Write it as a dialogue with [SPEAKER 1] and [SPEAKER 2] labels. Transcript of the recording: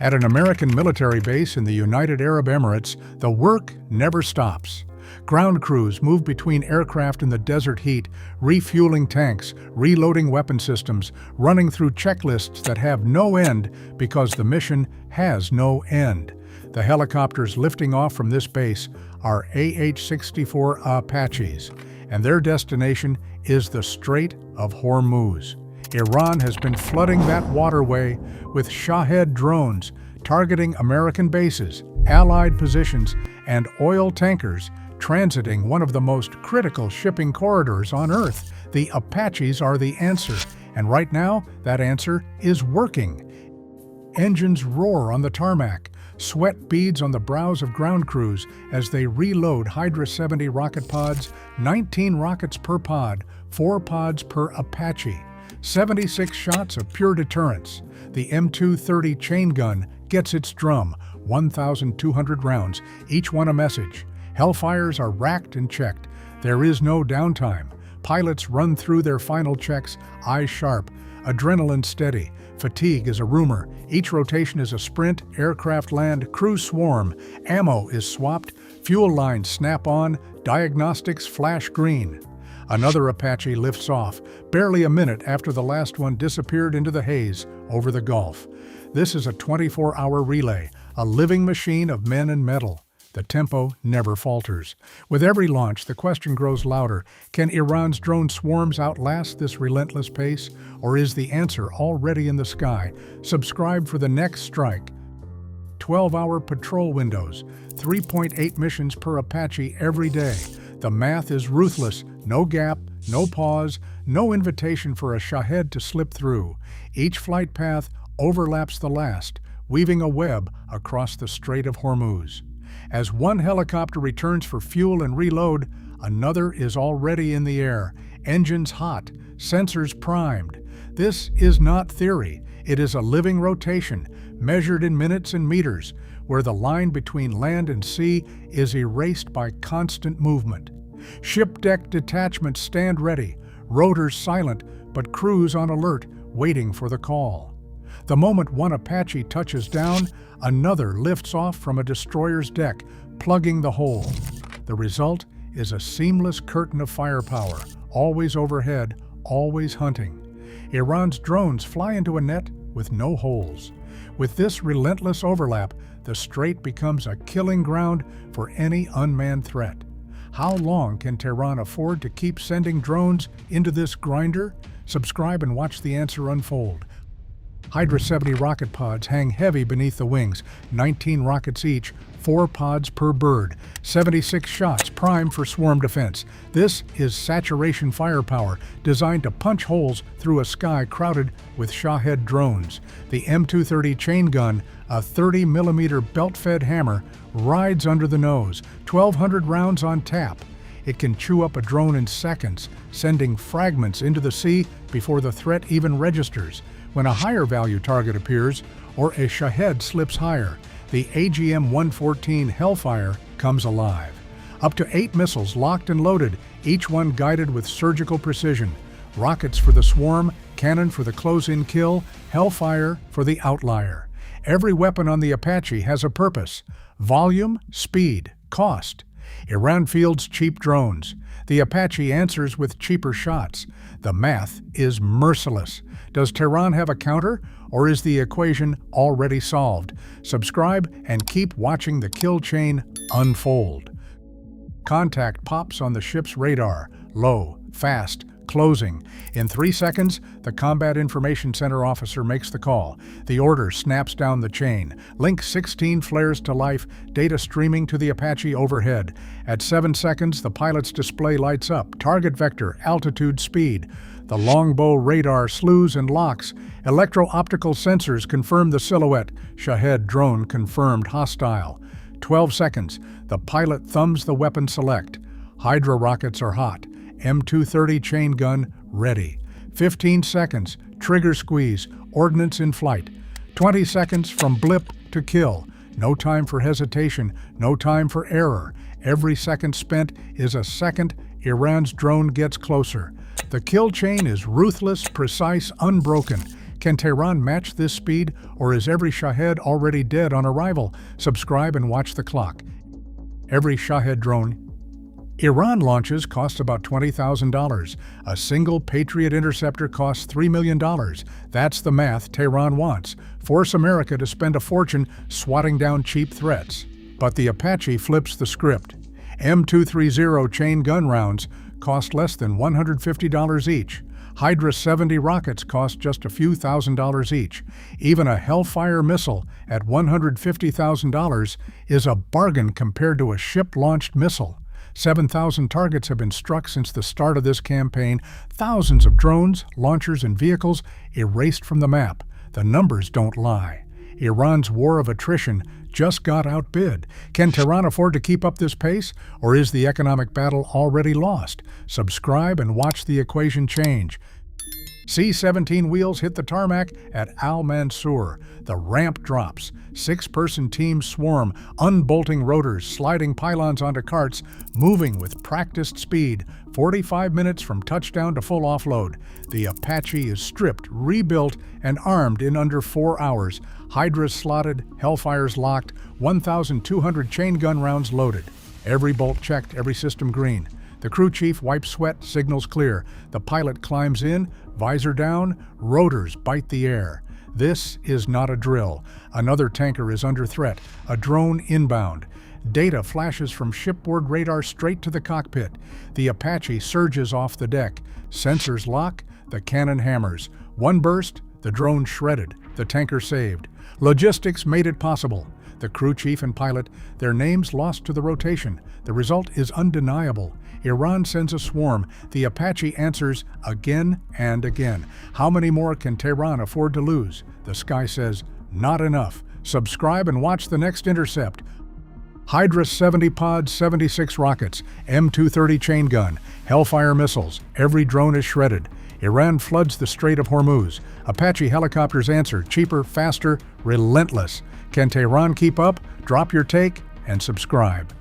[SPEAKER 1] At an American military base in the United Arab Emirates, the work never stops. Ground crews move between aircraft in the desert heat, refueling tanks, reloading weapon systems, running through checklists that have no end because the mission has no end. The helicopters lifting off from this base are AH-64 Apaches, and their destination is the Strait of Hormuz. Iran has been flooding that waterway with Shahed drones, targeting American bases, Allied positions, and oil tankers transiting one of the most critical shipping corridors on Earth. The Apaches are the answer, and right now, that answer is working. Engines roar on the tarmac, sweat beads on the brows of ground crews as they reload Hydra 70 rocket pods, 19 rockets per pod, 4 pods per Apache. 76 shots of pure deterrence. The M230 chain gun gets its drum, 1,200 rounds, each one a message. Hellfires are racked and checked. There is no downtime. Pilots run through their final checks, eyes sharp, adrenaline steady. Fatigue is a rumor. Each rotation is a sprint, aircraft land, crews swarm, ammo is swapped, fuel lines snap on, diagnostics flash green. Another Apache lifts off, barely a minute after the last one disappeared into the haze over the Gulf. This is a 24-hour relay, a living machine of men and metal. The tempo never falters. With every launch, the question grows louder. Can Iran's drone swarms outlast this relentless pace? Or is the answer already in the sky? Subscribe for the next strike. 12-hour patrol windows, 3.8 missions per Apache every day. The math is ruthless. No gap, no pause, no invitation for a Shahed to slip through. Each flight path overlaps the last, weaving a web across the Strait of Hormuz. As one helicopter returns for fuel and reload, another is already in the air, engines hot, sensors primed. This is not theory. It is a living rotation, measured in minutes and meters, where the line between land and sea is erased by constant movement. Ship deck detachments stand ready, rotors silent, but crews on alert, waiting for the call. The moment one Apache touches down, another lifts off from a destroyer's deck, plugging the hole. The result is a seamless curtain of firepower, always overhead, always hunting. Iran's drones fly into a net with no holes. With this relentless overlap, the strait becomes a killing ground for any unmanned threat. How long can Tehran afford to keep sending drones into this grinder? Subscribe and watch the answer unfold. Hydra 70 rocket pods hang heavy beneath the wings, 19 rockets each, 4 pods per bird, 76 shots primed for swarm defense. This is saturation firepower designed to punch holes through a sky crowded with Shahed drones. The M230 chain gun, a 30mm belt-fed hammer, rides under the nose, 1,200 rounds on tap. It can chew up a drone in seconds, sending fragments into the sea before the threat even registers. When a higher value target appears, or a Shahed slips higher, the AGM-114 Hellfire comes alive. Up to 8 missiles locked and loaded, each one guided with surgical precision. Rockets for the swarm, cannon for the close-in kill, Hellfire for the outlier. Every weapon on the Apache has a purpose: volume, speed, cost. Iran fields cheap drones. The Apache answers with cheaper shots. The math is merciless. Does Tehran have a counter, or is the equation already solved? Subscribe and keep watching the kill chain unfold. Contact pops on the ship's radar. Low, fast, closing. In 3 seconds, the Combat Information Center officer makes the call. The order snaps down the chain. Link 16 flares to life, data streaming to the Apache overhead. At 7 seconds, the pilot's display lights up. Target vector, altitude, speed. The longbow radar slews and locks. Electro-optical sensors confirm the silhouette. Shahed drone confirmed hostile. 12 seconds, the pilot thumbs the weapon select. Hydra rockets are hot. M230 chain gun ready. 15 seconds, trigger squeeze, ordnance in flight. 20 seconds from blip to kill. No time for hesitation, no time for error. Every second spent is a second Iran's drone gets closer. The kill chain is ruthless, precise, unbroken. Can Tehran match this speed, or is every Shahed already dead on arrival? Subscribe and watch the clock. Every Shahed drone Iran launches costs about $20,000. A single Patriot interceptor costs $3 million. That's the math Tehran wants. Force America to spend a fortune swatting down cheap threats. But the Apache flips the script. M230 chain gun rounds cost less than $150 each. Hydra 70 rockets cost just a few $1,000s each. Even a Hellfire missile at $150,000 is a bargain compared to a ship-launched missile. 7,000 targets have been struck since the start of this campaign, thousands of drones, launchers, and vehicles erased from the map. The numbers don't lie. Iran's war of attrition just got outbid. Can Tehran afford to keep up this pace, or is the economic battle already lost? Subscribe and watch the equation change. C-17 wheels hit the tarmac at Al Mansour. The ramp drops. 6-person teams swarm, unbolting rotors, sliding pylons onto carts, moving with practiced speed. 45 minutes from touchdown to full offload. The Apache is stripped, rebuilt, and armed in under 4 hours. Hydras slotted, Hellfires locked, 1,200 chain gun rounds loaded. Every bolt checked, every system green. The crew chief wipes sweat, signals clear. The pilot climbs in, visor down, rotors bite the air. This is not a drill. Another tanker is under threat, a drone inbound. Data flashes from shipboard radar straight to the cockpit. The Apache surges off the deck. Sensors lock, the cannon hammers. One burst, the drone shredded, the tanker saved. Logistics made it possible. The crew chief and pilot, their names lost to the rotation. The result is undeniable. Iran sends a swarm. The Apache answers again and again. How many more can Tehran afford to lose? The sky says, not enough. Subscribe and watch the next intercept. Hydra 70 pods, 76 rockets, M230 chain gun, Hellfire missiles. Every drone is shredded. Iran floods the Strait of Hormuz. Apache helicopters answer, cheaper, faster, relentless. Can Tehran keep up? Drop your take and subscribe.